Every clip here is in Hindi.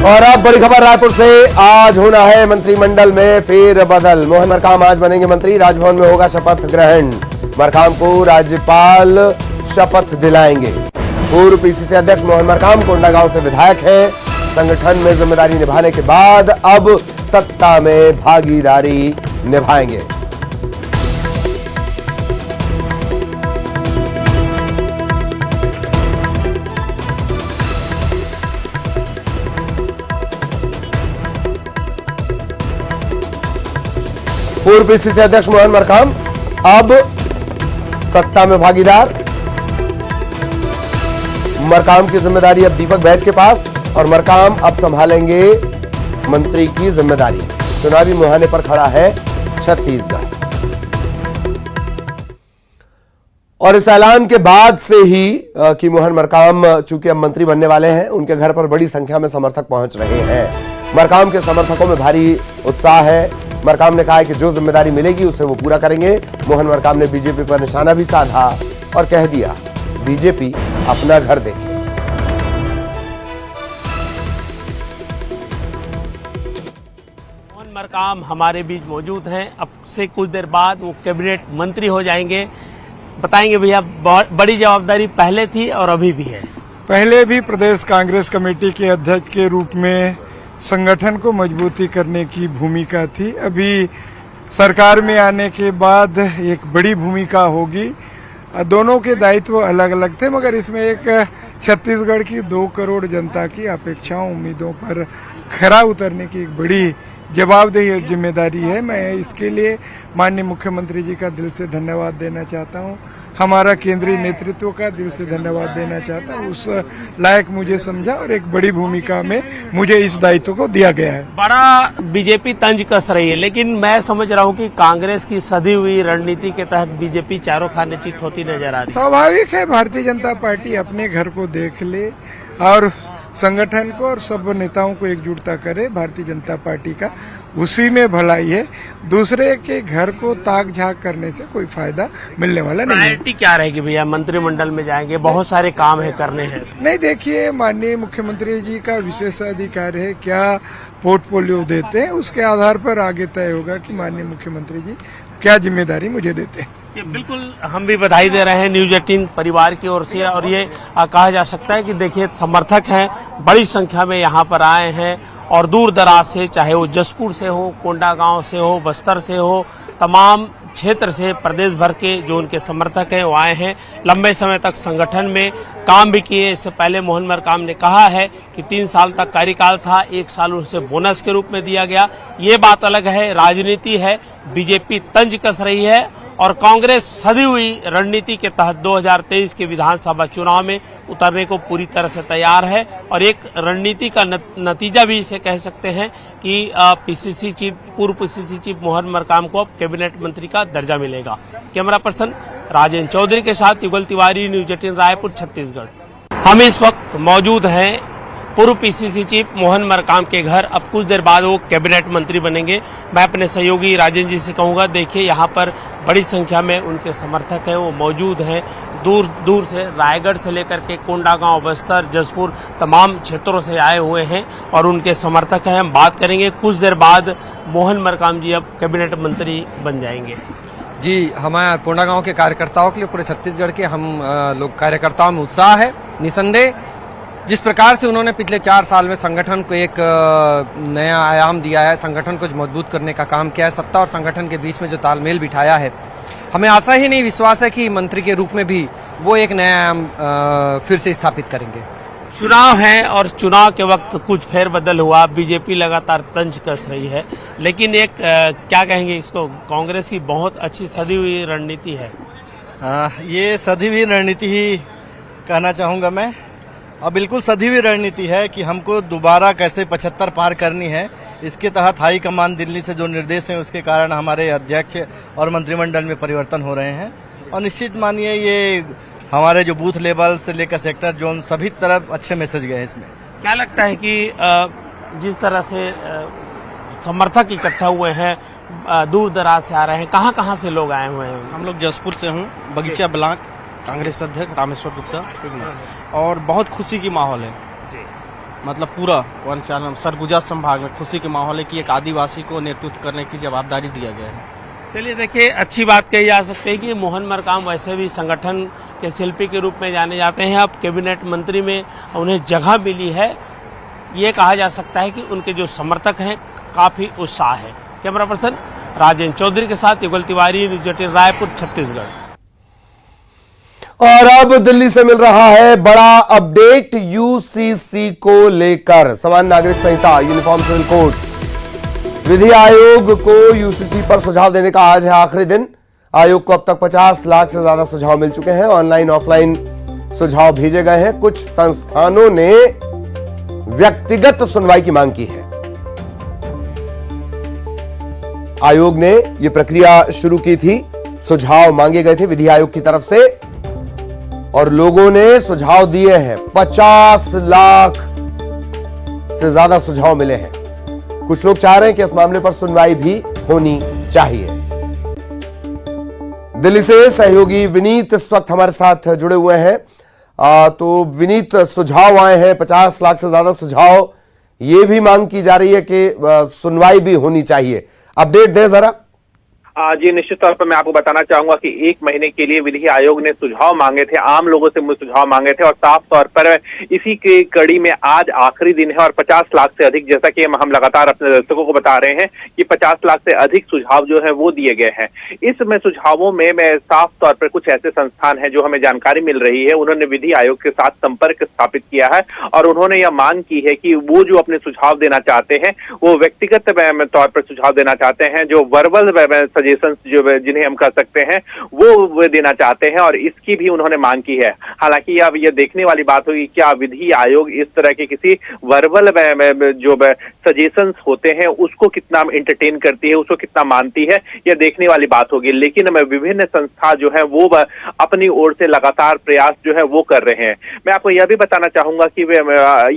और अब बड़ी खबर रायपुर से, आज होना है मंत्रिमंडल में फेर बदल। मोहन मरकाम आज बनेंगे मंत्री, राजभवन में होगा शपथ ग्रहण। मरकाम को राज्यपाल शपथ दिलाएंगे। पूर्व पीसीसी अध्यक्ष मोहन मरकाम कोंडागांव से विधायक हैं। संगठन में जिम्मेदारी निभाने के बाद अब सत्ता में भागीदारी निभाएंगे। पूर्व पीसीसी अध्यक्ष मोहन मरकाम अब सत्ता में भागीदार। मरकाम की जिम्मेदारी अब दीपक बैज के पास और मरकाम अब संभालेंगे मंत्री की जिम्मेदारी। चुनावी मुहाने पर खड़ा है छत्तीसगढ़। और इस ऐलान के बाद से ही कि मोहन मरकाम चूंकि अब मंत्री बनने वाले हैं, उनके घर पर बड़ी संख्या में समर्थक पहुंच रहे हैं। मरकाम के समर्थकों में भारी उत्साह है। मरकाम ने कहा है कि जो जिम्मेदारी मिलेगी उसे वो पूरा करेंगे। मोहन मरकाम ने बीजेपी पर निशाना भी साधा और कह दिया, बीजेपी अपना घर देखे। मोहन मरकाम हमारे बीच मौजूद हैं। अब से कुछ देर बाद वो कैबिनेट मंत्री हो जाएंगे। बताएंगे भैया, बड़ी जवाबदारी पहले थी और अभी भी है। पहले भी प्रदेश कांग्रेस कमेटी के अध्यक्ष के रूप में संगठन को मजबूती करने की भूमिका थी। अभी सरकार में आने के बाद एक बड़ी भूमिका होगी। दोनों के दायित्व अलग अलग थे, मगर इसमें एक छत्तीसगढ़ की 2 करोड़ जनता की अपेक्षाओं उम्मीदों पर खरा उतरने की एक बड़ी जवाबदेही और जिम्मेदारी है। मैं इसके लिए माननीय मुख्यमंत्री जी का दिल से धन्यवाद देना चाहता हूं। हमारा केंद्रीय नेतृत्व का दिल से धन्यवाद देना चाहता हूं। उस लायक मुझे समझा और एक बड़ी भूमिका में मुझे इस दायित्व को दिया गया है। बड़ा बीजेपी तंज कस रही है, लेकिन मैं समझ रहा हूं कि कांग्रेस की सधी हुई रणनीति के तहत बीजेपी चारों खाने चित होती नजर आ रही है। स्वाभाविक है, भारतीय जनता पार्टी अपने घर को देख ले और संगठन को और सब नेताओं को एकजुटता करे। भारतीय जनता पार्टी का उसी में भलाई है। दूसरे के घर को ताक झाक करने से कोई फायदा मिलने वाला नहीं है। प्रायोरिटी क्या रहेगी भैया? मंत्रिमंडल में जाएंगे, बहुत सारे काम है करने हैं। नहीं, देखिए, माननीय मुख्यमंत्री जी का विशेष अधिकार है, क्या पोर्टफोलियो देते हैं उसके आधार पर आगे तय होगा कि माननीय मुख्यमंत्री जी क्या जिम्मेदारी मुझे देते हैं। ये बिल्कुल हम भी बधाई दे रहे हैं न्यूज 18 परिवार की ओर से। और ये कहा जा सकता है कि देखिए, समर्थक हैं, बड़ी संख्या में यहाँ पर आए हैं और दूर दराज से, चाहे वो जसपुर से हो, कोंडागांव से हो, बस्तर से हो, तमाम क्षेत्र से, प्रदेश भर के जो उनके समर्थक हैं वो आए हैं। लंबे समय तक संगठन में काम भी किए। इससे पहले मोहन मरकाम ने कहा है कि 3 साल तक कार्यकाल था, 1 साल उसे बोनस के रूप में दिया गया। ये बात अलग है, राजनीति है। बीजेपी तंज कस रही है और कांग्रेस सधी हुई रणनीति के तहत 2023 के विधानसभा चुनाव में उतरने को पूरी तरह से तैयार है। और एक रणनीति का नतीजा भी इसे कह सकते हैं कि पीसीसी चीफ, पूर्व पीसीसी चीफ मोहन मरकाम को अब कैबिनेट मंत्री का दर्जा मिलेगा। कैमरा पर्सन राजेंद्र चौधरी के साथ युगल तिवारी, न्यूज 18 रायपुर, छत्तीसगढ़। हम इस वक्त मौजूद हैं पूर्व पीसीसी चीफ मोहन मरकाम के घर। अब कुछ देर बाद वो कैबिनेट मंत्री बनेंगे। मैं अपने सहयोगी राजेंद्र जी से कहूंगा, देखिए यहाँ पर बड़ी संख्या में उनके समर्थक हैं, वो मौजूद हैं। दूर दूर से, रायगढ़ से लेकर के कोंडागांव, बस्तर, जसपुर, तमाम क्षेत्रों से आए हुए हैं और उनके समर्थक हैं। हम बात करेंगे, कुछ देर बाद मोहन मरकाम जी अब कैबिनेट मंत्री बन जाएंगे। जी, हमारे कोंडागांव के कार्यकर्ताओं के लिए, पूरे छत्तीसगढ़ के हम लोग कार्यकर्ताओं में उत्साह है। निसंदेह जिस प्रकार से उन्होंने पिछले 4 साल में संगठन को एक नया आयाम दिया है, संगठन को मजबूत करने का काम किया है, सत्ता और संगठन के बीच में जो तालमेल बिठाया है, हमें आशा ही नहीं, विश्वास है कि मंत्री के रूप में भी वो एक नया आयाम फिर से स्थापित करेंगे। चुनाव है और चुनाव के वक्त कुछ फेरबदल हुआ। बीजेपी लगातार तंज कस रही है, लेकिन एक क्या कहेंगे इसको, कांग्रेस की बहुत अच्छी सधी हुई रणनीति है। ये सधी हुई रणनीति ही कहना चाहूँगा मैं, और बिल्कुल सधी हुई रणनीति है कि हमको दोबारा कैसे 75 पार करनी है। इसके तहत हाई कमान दिल्ली से जो निर्देश हैं उसके कारण हमारे अध्यक्ष और मंत्रिमंडल में परिवर्तन हो रहे हैं। और निश्चित मानिए, ये हमारे जो बूथ लेवल से लेकर सेक्टर जोन सभी तरफ अच्छे मैसेज गए हैं। इसमें क्या लगता है कि जिस तरह से समर्थक इकट्ठा हुए हैं, दूर दराज से आ रहे हैं, कहाँ कहाँ से लोग आए हुए हैं? हम लोग जसपुर से हूँ, बगीचा ब्लॉक कांग्रेस अध्यक्ष रामेश्वर गुप्ता, और बहुत खुशी की माहौल है। मतलब पूरा सरगुजा संभाग में खुशी के माहौल है कि एक आदिवासी को नेतृत्व करने की जवाबदारी दिया गया है। चलिए देखिए, अच्छी बात कही जा सकती है कि मोहन मरकाम वैसे भी संगठन के शिल्पी के रूप में जाने जाते हैं। अब कैबिनेट मंत्री में उन्हें जगह मिली है, ये कहा जा सकता है कि उनके जो समर्थक हैं काफी उत्साह है। कैमरा पर्सन राजेंद्र चौधरी के साथ युगल तिवारी, न्यूज 18 रायपुर, छत्तीसगढ़। और अब दिल्ली से मिल रहा है बड़ा अपडेट यूसीसी को लेकर। समान नागरिक संहिता, यूनिफॉर्म सिविल कोड, विधि आयोग को यूसीसी पर सुझाव देने का आज है आखिरी दिन। आयोग को अब तक 50 लाख से ज्यादा सुझाव मिल चुके हैं। ऑनलाइन ऑफलाइन सुझाव भेजे गए हैं। कुछ संस्थानों ने व्यक्तिगत सुनवाई की मांग की है। आयोग ने यह प्रक्रिया शुरू की थी। सुझाव मांगे गए थे विधि आयोग की तरफ से और लोगों ने सुझाव दिए हैं। 50 लाख से ज्यादा सुझाव मिले हैं। कुछ लोग चाह रहे हैं कि इस मामले पर सुनवाई भी होनी चाहिए। दिल्ली से सहयोगी विनीत इस वक्त हमारे साथ जुड़े हुए हैं। तो विनीत, सुझाव आए हैं 50 लाख से ज्यादा सुझाव, ये भी मांग की जा रही है कि सुनवाई भी होनी चाहिए। अपडेट दे जरा। जी निश्चित तौर पर मैं आपको बताना चाहूंगा कि 1 महीने के लिए विधि आयोग ने सुझाव मांगे थे, आम लोगों से सुझाव मांगे थे और साफ तौर पर इसी की कड़ी में आज आखिरी दिन है और 50 लाख से अधिक, जैसा कि हम लगातार अपने दर्शकों को बता रहे हैं कि 50 लाख से अधिक सुझाव जो है वो दिए गए हैं। इसमें सुझावों में साफ तौर पर कुछ ऐसे संस्थान हैं जो हमें जानकारी मिल रही है, उन्होंने विधि आयोग के साथ संपर्क स्थापित किया है और उन्होंने यह मांग की है कि वो जो अपने सुझाव देना चाहते हैं वो व्यक्तिगत तौर पर सुझाव देना चाहते हैं, जो वर्बल जो जिन्हें हम कह सकते हैं वो देना चाहते हैं और इसकी भी उन्होंने मांग की है। हालांकि अब यह देखने वाली बात होगी क्या विधि आयोग इस तरह के किसी वर्बल जो सजेशंस होते हैं उसको कितना एंटरटेन करती है, उसको कितना मानती है, यह देखने वाली बात होगी। लेकिन विभिन्न संस्था जो है वो अपनी ओर से लगातार प्रयास जो है वो कर रहे हैं। मैं आपको यह भी बताना चाहूंगा कि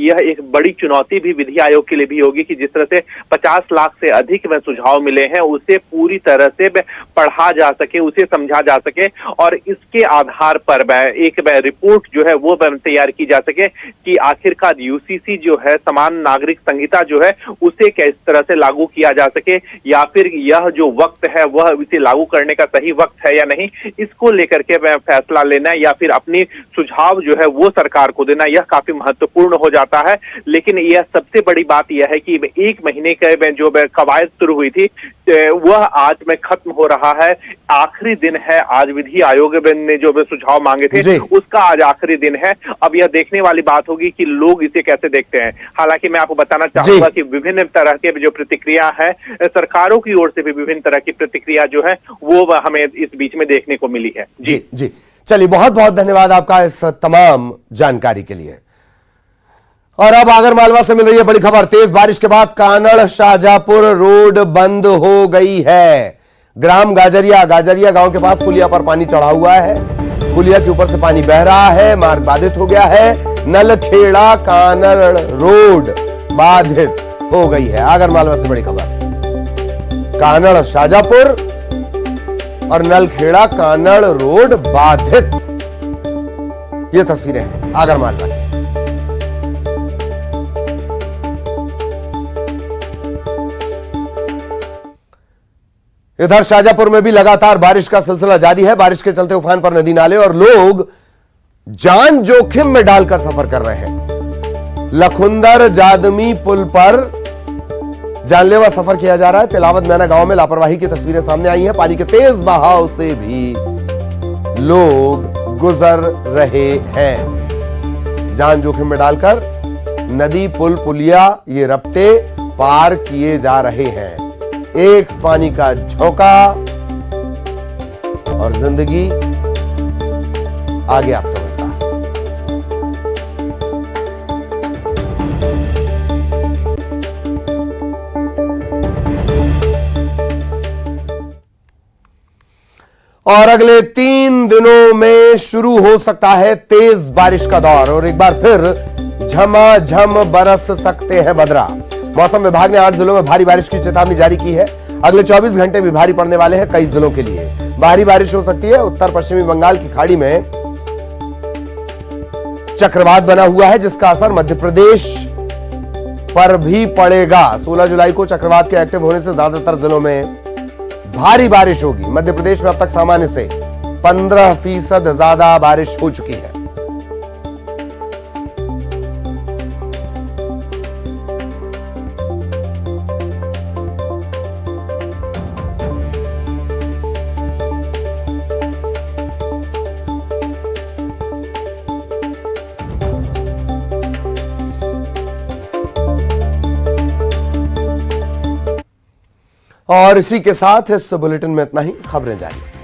यह एक बड़ी चुनौती भी विधि आयोग के लिए भी होगी कि जिस तरह से 50 लाख से अधिक में सुझाव मिले हैं उसे पूरी तरह से पढ़ा जा सके, उसे समझा जा सके और इसके आधार पर एक रिपोर्ट जो है वो तैयार की जा सके कि आखिरकार यूसीसी जो है समान नागरिक संहिता जो है उसे किस तरह से लागू किया जा सके या फिर यह जो वक्त है वह इसे लागू करने का सही वक्त है या नहीं, इसको लेकर के फैसला लेना या फिर अपनी सुझाव जो है वो सरकार को देना, यह काफी महत्वपूर्ण हो जाता है। लेकिन यह सबसे बड़ी बात यह है कि 1 महीने के जो कवायद शुरू हुई थी वह आज में खत्म हो रहा है। आखिरी दिन है आज। विधि आयोग ने जो सुझाव मांगे थे उसका आज आखिरी दिन है। अब यह देखने वाली बात होगी कि लोग इसे कैसे देखते हैं। हालांकि मैं आपको बताना चाहूंगा कि विभिन्न तरह के जो प्रतिक्रिया है सरकारों की ओर से भी विभिन्न तरह की प्रतिक्रिया जो है वो हमें इस बीच में देखने को मिली है। जी जी, चलिए बहुत बहुत धन्यवाद आपका इस तमाम जानकारी के लिए। और अब आगरमालवा से मिल रही है बड़ी खबर। तेज बारिश के बाद कानड़ शाहजहांपुर रोड बंद हो गई है। ग्राम गाजरिया गांव के पास पुलिया पर पानी चढ़ा हुआ है। पुलिया के ऊपर से पानी बह रहा है, मार्ग बाधित हो गया है। नलखेड़ा कानड़ रोड बाधित हो गई है। आगरमालवा से बड़ी खबर। कानड़ शाहजहांपुर और नलखेड़ा कानड़ रोड बाधित, ये तस्वीरें हैं आगरमालवा की। इधर शाहजहांपुर में भी लगातार बारिश का सिलसिला जारी है। बारिश के चलते उफान पर नदी नाले और लोग जान जोखिम में डालकर सफर कर रहे हैं। लखुंदर जादमी पुल पर जानलेवा सफर किया जा रहा है। तिलावत मैना गांव में लापरवाही की तस्वीरें सामने आई हैं। पानी के तेज बहाव से भी लोग गुजर रहे हैं। जान जोखिम में डालकर नदी पुल पुलिया ये रपटे पार किए जा रहे हैं। एक पानी का झोंका और जिंदगी आगे आप समझता है। और अगले 3 दिनों में शुरू हो सकता है तेज बारिश का दौर और एक बार फिर झमाझम बरस सकते हैं बदरा। मौसम विभाग ने 8 जिलों में भारी बारिश की चेतावनी जारी की है। अगले 24 घंटे भी भारी पड़ने वाले हैं कई जिलों के लिए। भारी बारिश हो सकती है। उत्तर पश्चिमी बंगाल की खाड़ी में चक्रवात बना हुआ है जिसका असर मध्य प्रदेश पर भी पड़ेगा। 16 जुलाई को चक्रवात के एक्टिव होने से ज्यादातर जिलों में भारी बारिश होगी। मध्य प्रदेश में अब तक सामान्य से 15% ज्यादा बारिश हो चुकी है। और इसी के साथ इस बुलेटिन में इतना ही। खबरें जारी।